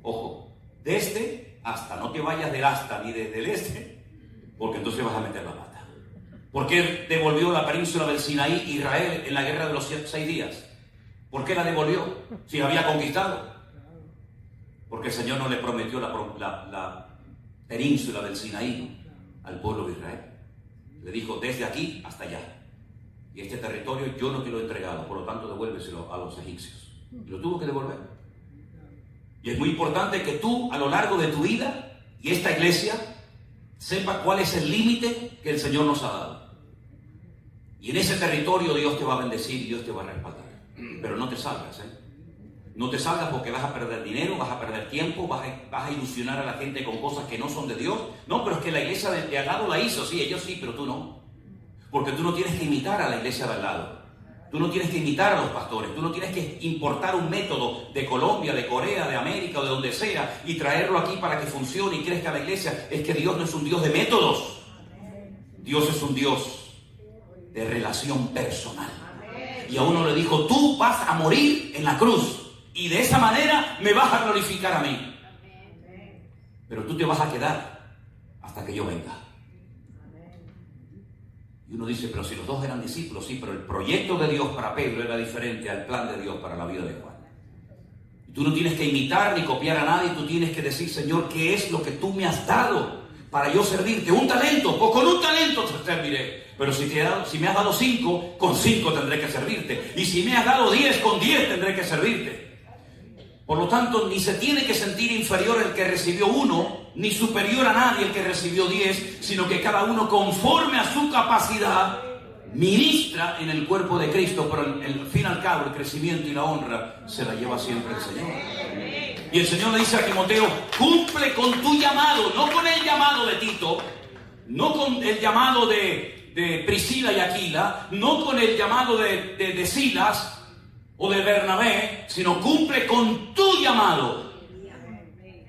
Ojo, desde hasta, no te vayas del hasta ni desde el este, porque entonces vas a meter la pata. ¿Por qué devolvió la península del Sinaí Israel en la guerra de los 6 días? ¿Por qué la devolvió si la había conquistado? Porque el Señor no le prometió la península del Sinaí al pueblo de Israel. Le dijo, desde aquí hasta allá. Y este territorio yo no te lo he entregado, por lo tanto devuélveselo a los egipcios. Y lo tuvo que devolver. Y es muy importante que tú, a lo largo de tu vida, y esta iglesia, sepa cuál es el límite que el Señor nos ha dado. Y en ese territorio Dios te va a bendecir y Dios te va a respaldar. Pero no te salgas, No te salgas porque vas a perder dinero, vas a perder tiempo, vas a ilusionar a la gente con cosas que no son de Dios. No, pero es que la iglesia de al lado la hizo, sí, ellos sí, pero tú no. Porque tú no tienes que imitar a la iglesia de al lado. Tú no tienes que imitar a los pastores, tú no tienes que importar un método de Colombia, de Corea, de América o de donde sea y traerlo aquí para que funcione y crezca la iglesia. Es que Dios no es un Dios de métodos. Dios es un Dios de relación personal. Y a uno le dijo, tú vas a morir en la cruz y de esa manera me vas a glorificar a mí. Pero tú te vas a quedar hasta que yo venga. Y uno dice, pero si los dos eran discípulos, sí, pero el proyecto de Dios para Pedro era diferente al plan de Dios para la vida de Juan. Y tú no tienes que imitar ni copiar a nadie, tú tienes que decir, Señor, ¿qué es lo que tú me has dado para yo servirte? Un talento, o con un talento te serviré. Pero si me has dado 5, con 5 tendré que servirte. Y si me has dado 10, con 10 tendré que servirte. Por lo tanto, ni se tiene que sentir inferior el que recibió 1, ni superior a nadie el que recibió 10, sino que cada uno conforme a su capacidad ministra en el cuerpo de Cristo, pero al fin y al cabo el crecimiento y la honra se la lleva siempre el Señor. Y el Señor le dice a Timoteo, cumple con tu llamado, no con el llamado de Tito, no con el llamado de Priscila y Aquila, no con el llamado de Silas o de Bernabé, sino cumple con tu llamado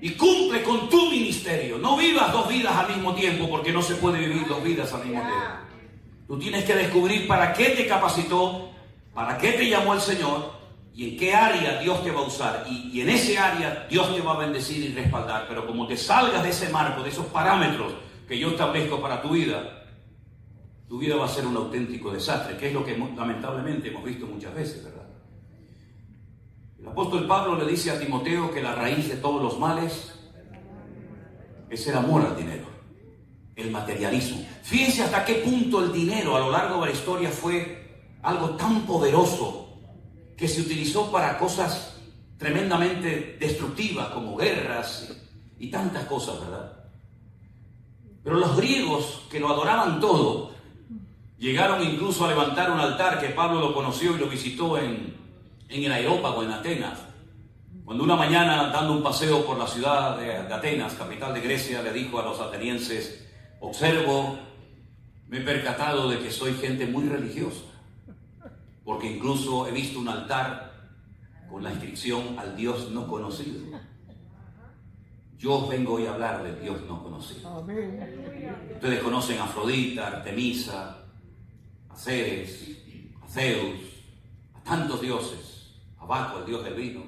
y cumple con tu ministerio. No vivas 2 vidas al mismo tiempo, porque no se puede vivir 2 vidas al mismo tiempo. Tú tienes que descubrir para qué te capacitó, para qué te llamó el Señor y en qué área Dios te va a usar. Y en ese área Dios te va a bendecir y respaldar. Pero como te salgas de ese marco, de esos parámetros que yo establezco para tu vida va a ser un auténtico desastre, que es lo que lamentablemente hemos visto muchas veces, ¿verdad? apóstol Pablo le dice a Timoteo que la raíz de todos los males es el amor al dinero, el materialismo. Fíjense hasta qué punto el dinero a lo largo de la historia fue algo tan poderoso que se utilizó para cosas tremendamente destructivas como guerras y tantas cosas, ¿verdad? Pero los griegos, que lo adoraban todo, llegaron incluso a levantar un altar, que Pablo lo conoció y lo visitó en el Areópago, en Atenas. Cuando una mañana, dando un paseo por la ciudad de Atenas, capital de Grecia, le dijo a los atenienses: observo, me he percatado de que soy gente muy religiosa, porque incluso he visto un altar con la inscripción al Dios no conocido. Yo os vengo hoy a hablar del Dios no conocido. Ustedes conocen a Afrodita, a Artemisa, a Ceres, a Zeus, a tantos dioses, a Baco, el dios del vino.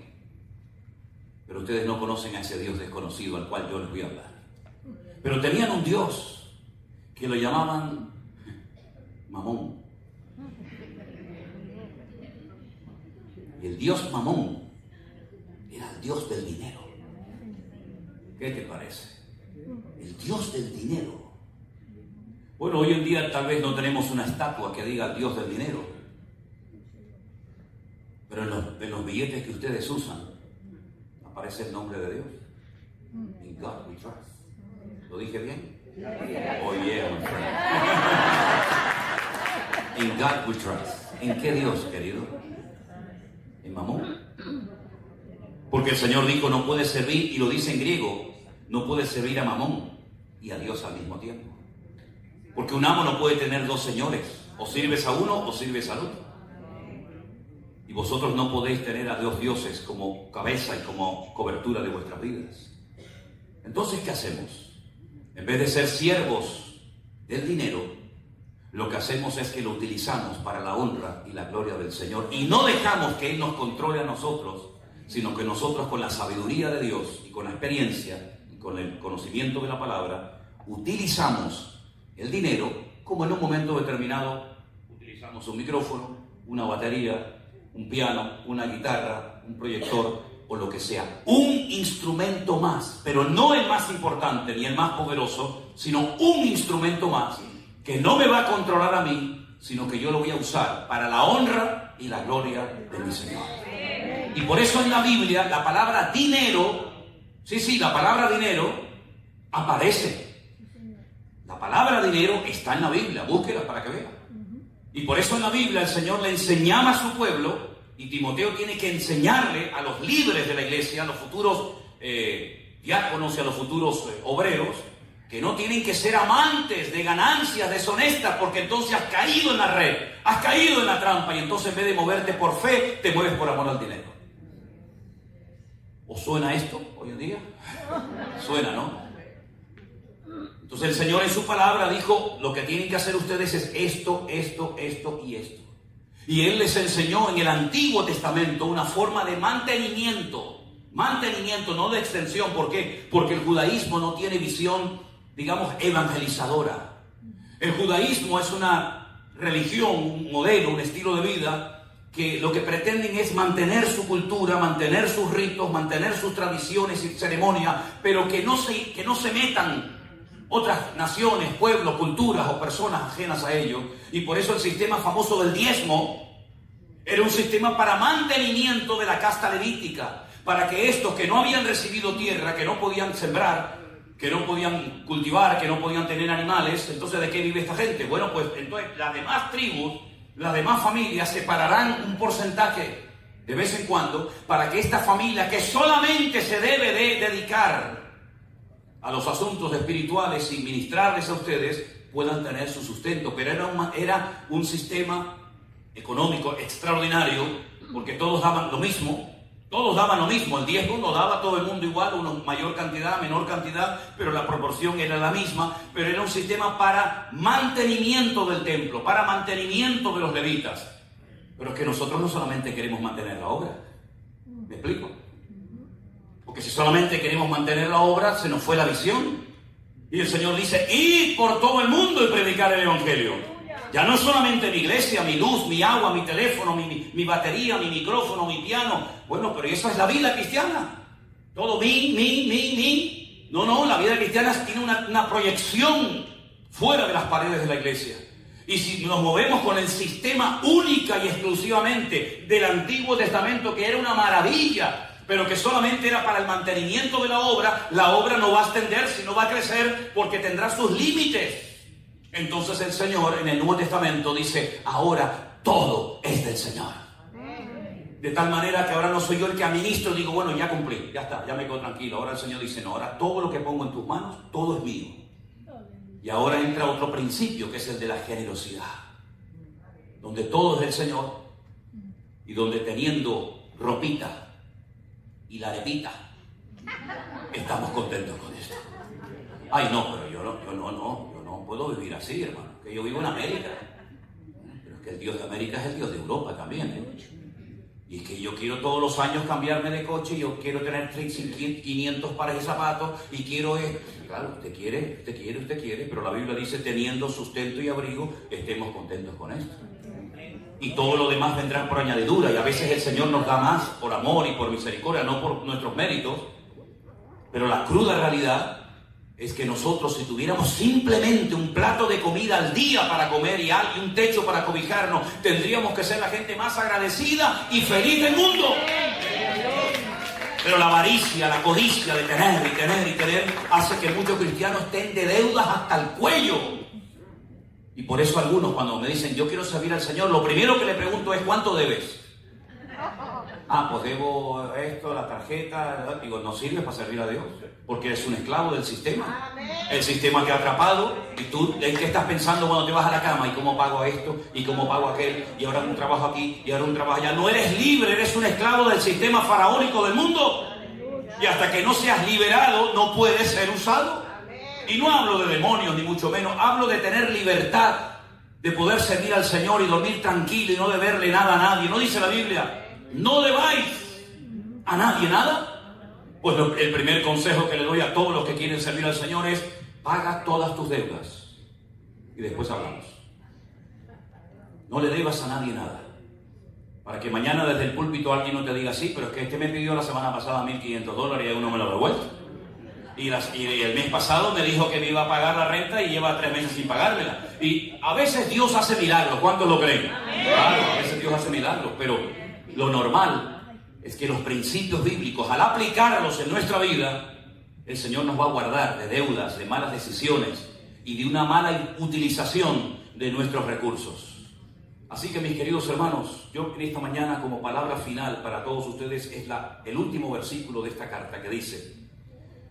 Pero ustedes no conocen a ese Dios desconocido al cual yo les voy a hablar. Pero tenían un Dios que lo llamaban Mamón. Y el Dios Mamón era el Dios del dinero. ¿Qué te parece? El Dios del dinero. Bueno, hoy en día tal vez no tenemos una estatua que diga el Dios del dinero, pero en los billetes que ustedes usan aparece el nombre de Dios. In God we trust. ¿Lo dije bien? Oh yeah, my friend. In God we trust. ¿En qué Dios, querido? ¿En Mamón? Porque el Señor dijo: no puedes servir, y lo dice en griego, no puedes servir a Mamón y a Dios al mismo tiempo. Porque un amo no puede tener dos señores: o sirves a uno o sirves al otro. Y vosotros no podéis tener a dos dioses como cabeza y como cobertura de vuestras vidas. Entonces, ¿qué hacemos? En vez de ser siervos del dinero, lo que hacemos es que lo utilizamos para la honra y la gloria del Señor, y no dejamos que Él nos controle a nosotros, sino que nosotros, con la sabiduría de Dios y con la experiencia y con el conocimiento de la palabra, utilizamos el dinero como en un momento determinado utilizamos un micrófono, una batería, un piano, una guitarra, un proyector o lo que sea. Un instrumento más, pero no el más importante ni el más poderoso, sino un instrumento más que no me va a controlar a mí, sino que yo lo voy a usar para la honra y la gloria de mi Señor. Y por eso en la Biblia la palabra dinero, la palabra dinero aparece. La palabra dinero está en la Biblia, búsquela para que vean. Y por eso en la Biblia el Señor le enseñaba a su pueblo, y Timoteo tiene que enseñarle a los líderes de la iglesia, a los futuros diáconos y a los futuros obreros, que no tienen que ser amantes de ganancias deshonestas, porque entonces has caído en la red, has caído en la trampa, y entonces en vez de moverte por fe, te mueves por amor al dinero. ¿Os suena esto hoy en día? Suena, ¿no? Entonces el Señor en su palabra dijo: lo que tienen que hacer ustedes es esto, esto, esto y esto. Y Él les enseñó en el Antiguo Testamento una forma de mantenimiento, no de extensión. ¿Por qué? Porque el judaísmo no tiene visión, digamos, evangelizadora. El judaísmo es una religión, un modelo, un estilo de vida que lo que pretenden es mantener su cultura, mantener sus ritos, mantener sus tradiciones y ceremonias, pero que no se metan otras naciones, pueblos, culturas o personas ajenas a ellos. Y por eso el sistema famoso del diezmo era un sistema para mantenimiento de la casta levítica, para que estos que no habían recibido tierra, que no podían sembrar, que no podían cultivar, que no podían tener animales, entonces ¿de qué vive esta gente? Bueno, pues entonces las demás tribus, las demás familias separarán un porcentaje de vez en cuando para que esta familia, que solamente se debe de dedicar a los asuntos espirituales y ministrarles a ustedes, puedan tener su sustento. Pero era un sistema económico extraordinario, porque todos daban lo mismo. El diezmo lo daba todo el mundo igual, una mayor cantidad, menor cantidad, pero la proporción era la misma. Pero era un sistema para mantenimiento del templo, para mantenimiento de los levitas. Pero es que nosotros no solamente queremos mantener la obra. ¿Me explico? Porque si solamente queremos mantener la obra, se nos fue la visión. Y el Señor dice: id por todo el mundo y predicar el Evangelio. Ya no es solamente mi iglesia, mi luz, mi agua, mi teléfono, mi batería, mi micrófono, mi piano. Bueno, pero esa es la vida cristiana. Todo mi. No, la vida cristiana tiene una proyección fuera de las paredes de la iglesia. Y si nos movemos con el sistema única y exclusivamente del Antiguo Testamento, que era una maravilla, pero que solamente era para el mantenimiento de la obra no va a extenderse, no va a crecer porque tendrá sus límites. Entonces el Señor en el Nuevo Testamento dice, ahora todo es del Señor. De tal manera que ahora no soy yo el que administro, digo, bueno, ya cumplí, ya está, ya me quedo tranquilo. Ahora el Señor dice, no, ahora todo lo que pongo en tus manos, todo es mío. Y ahora entra otro principio, que es el de la generosidad, donde todo es del Señor y donde teniendo ropita y la arepita, estamos contentos con esto. Ay, no, pero yo no puedo vivir así, hermano, que yo vivo en América. Pero es que el Dios de América es el Dios de Europa también, ¿eh? Y es que yo quiero todos los años cambiarme de coche, yo quiero tener 500 pares de zapatos y quiero... Claro, usted quiere, pero la Biblia dice, teniendo sustento y abrigo, estemos contentos con esto. Y todo lo demás vendrá por añadidura, y a veces el Señor nos da más por amor y por misericordia, no por nuestros méritos. Pero la cruda realidad es que nosotros, si tuviéramos simplemente un plato de comida al día para comer y un techo para cobijarnos, tendríamos que ser la gente más agradecida y feliz del mundo. Pero la avaricia, la codicia de tener, hace que muchos cristianos estén de deudas hasta el cuello. Y por eso algunos, cuando me dicen, yo quiero servir al Señor, lo primero que le pregunto es, ¿cuánto debes? Ah, pues debo esto, la tarjeta. Digo, no sirve para servir a Dios, porque eres un esclavo del sistema. El sistema te ha atrapado y tú, ¿en qué estás pensando cuando te vas a la cama? ¿Y cómo pago esto? ¿Y cómo pago aquel? Y ahora un trabajo aquí, y ahora un trabajo allá. No eres libre, eres un esclavo del sistema faraónico del mundo. Y hasta que no seas liberado, no puedes ser usado. Y no hablo de demonios, ni mucho menos. Hablo de tener libertad, de poder servir al Señor y dormir tranquilo y no deberle nada a nadie. ¿No dice la Biblia? No debáis a nadie nada. Pues el primer consejo que le doy a todos los que quieren servir al Señor es: paga todas tus deudas. Y después hablamos. No le debas a nadie nada. Para que mañana desde el púlpito alguien no te diga, sí, pero es que este me pidió la semana pasada $1,500 y aún no me lo ha devuelto. Y el mes pasado me dijo que me iba a pagar la renta y lleva 3 meses sin pagármela. Y a veces Dios hace milagros. ¿Cuántos lo creen? Claro, a veces Dios hace milagros, pero lo normal es que los principios bíblicos, al aplicarlos en nuestra vida, el Señor nos va a guardar de deudas, de malas decisiones y de una mala utilización de nuestros recursos. Así que, mis queridos hermanos, yo en esta mañana, como palabra final para todos ustedes, es el último versículo de esta carta que dice: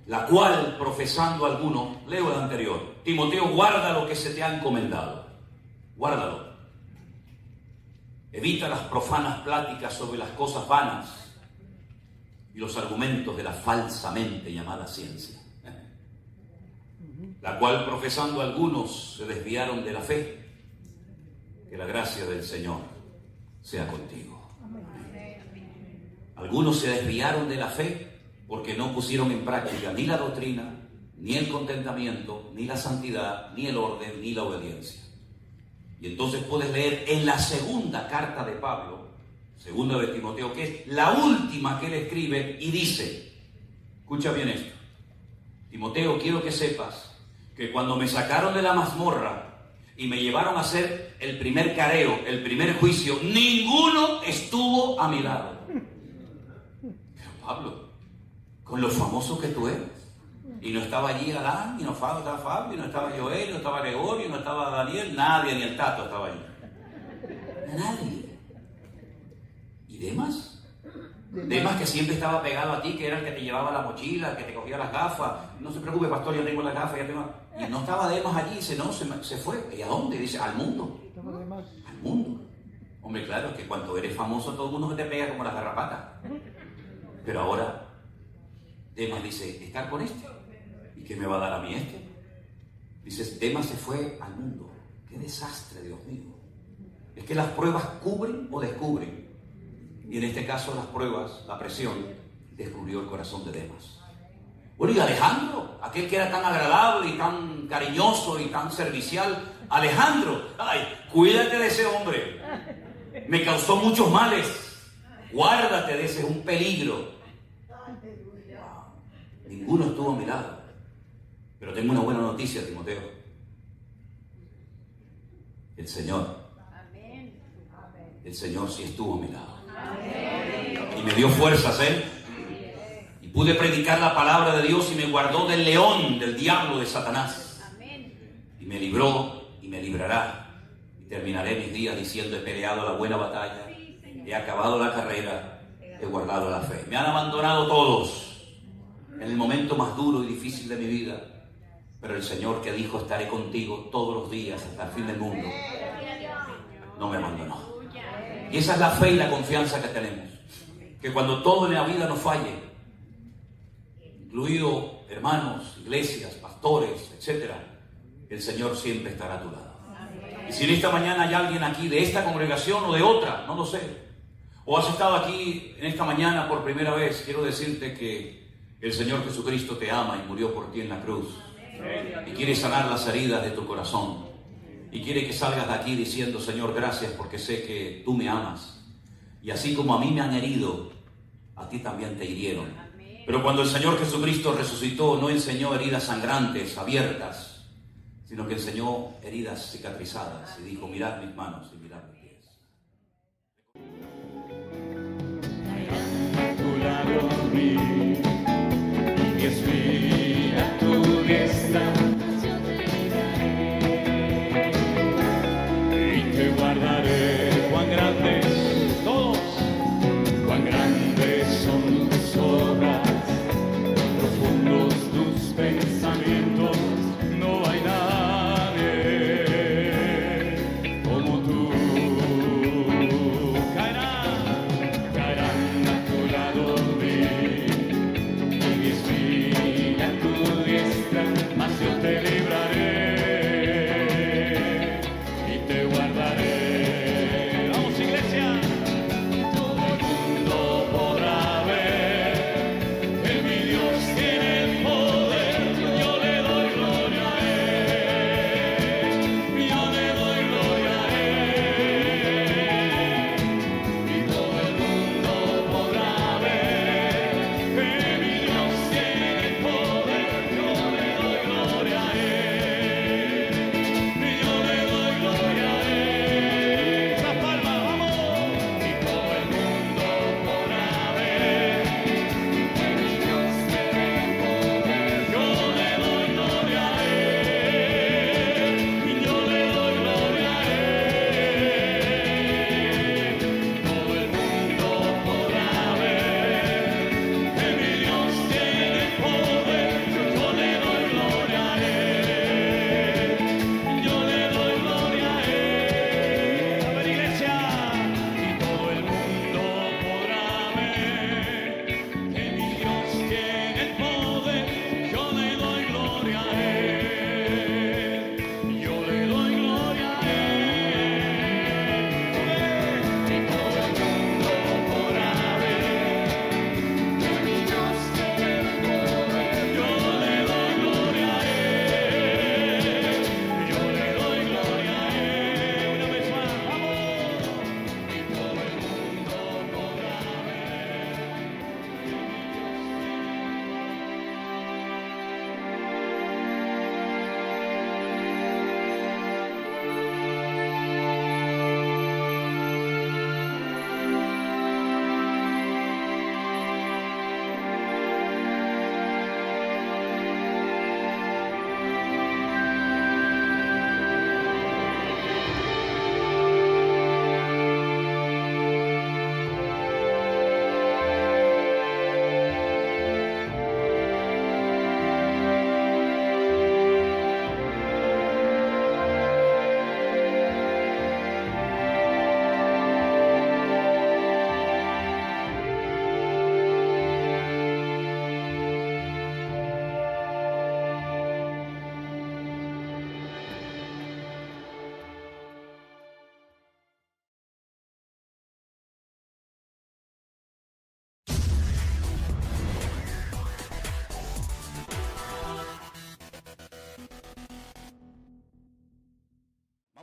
la cual, profesando alguno, leo el anterior, Timoteo, guarda lo que se te ha encomendado, guárdalo. Evita las profanas pláticas sobre las cosas vanas y los argumentos de la falsamente llamada ciencia, la cual, profesando algunos, se desviaron de la fe. Que la gracia del Señor sea contigo. Algunos se desviaron de la fe porque no pusieron en práctica ni la doctrina, ni el contentamiento, ni la santidad, ni el orden, ni la obediencia. Y entonces puedes leer en la segunda carta de Pablo, segunda de Timoteo, que es la última que él escribe, y dice, escucha bien esto: Timoteo, quiero que sepas que cuando me sacaron de la mazmorra y me llevaron a hacer el primer careo, el primer juicio, ninguno estuvo a mi lado. Pero Pablo, con lo famoso que tú eres, y no estaba allí Adán, y no estaba Fabio, y no estaba Joel, y no estaba Gregorio, y no estaba Daniel, nadie, ni el Tato estaba allí. Nadie. ¿Y Demas? Demas, que siempre estaba pegado a ti, que era el que te llevaba la mochila, el que te cogía las gafas. No se preocupe, pastor, yo tengo las gafas, ya tengo... Y no estaba Demas allí, dice, no, se fue. ¿Y a dónde? Dice, al mundo. Al mundo. Hombre, claro, es que cuando eres famoso todo el mundo te pega como las garrapatas. Pero ahora, Demas dice, estar con este. ¿Y qué me va a dar a mí este? Dices, Demas se fue al mundo. ¡Qué desastre, Dios mío! Es que las pruebas cubren o descubren. Y en este caso las pruebas, la presión, descubrió el corazón de Demas. Bueno, y Alejandro, aquel que era tan agradable y tan cariñoso y tan servicial, Alejandro, ay, cuídate de ese hombre, me causó muchos males, guárdate de ese, es un peligro. Ninguno estuvo a mi lado, pero tengo una buena noticia, Timoteo. El Señor sí estuvo a mi lado. Y me dio fuerzas, y pude predicar la palabra de Dios y me guardó del león, del diablo, de Satanás. Y me libró y me librará. Y terminaré mis días diciendo: he peleado la buena batalla, he acabado la carrera, he guardado la fe. Me han abandonado todos en el momento más duro y difícil de mi vida, pero el Señor, que dijo: estaré contigo todos los días hasta el fin del mundo, no me abandonó. Y esa es la fe y la confianza que tenemos, que cuando todo en la vida nos falle, incluido hermanos, iglesias, pastores, etc., el Señor siempre estará a tu lado. Y si en esta mañana hay alguien aquí de esta congregación o de otra, no lo sé, o has estado aquí en esta mañana por primera vez, quiero decirte que el Señor Jesucristo te ama y murió por ti en la cruz, y quiere sanar las heridas de tu corazón, y quiere que salgas de aquí diciendo: Señor, gracias, porque sé que tú me amas, y así como a mí me han herido, a ti también te hirieron. Pero cuando el Señor Jesucristo resucitó, no enseñó heridas sangrantes, abiertas, sino que enseñó heridas cicatrizadas, y dijo: mirad mis manos y mirad mis pies.
A tu lado vi, mi espíritu a tu diestra, y te guardaré. Cuán grandes todos, cuán grandes son tus obras, profundos tus pensamientos, no hay nadie como tú. Caerán a tu lado mí, y mi espíritu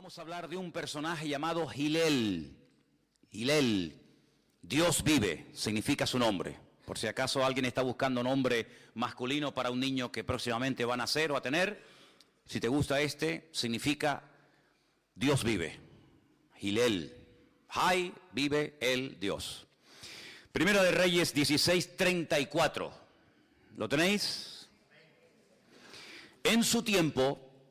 vamos a hablar de un personaje llamado Hillel. Hillel, Dios vive, significa su nombre. Por si acaso alguien está buscando nombre masculino para un niño que próximamente va a nacer o a tener, si te gusta este, significa Dios vive. Hillel, Hay, vive el Dios. Primero de Reyes 16:34. ¿Lo tenéis? En su tiempo,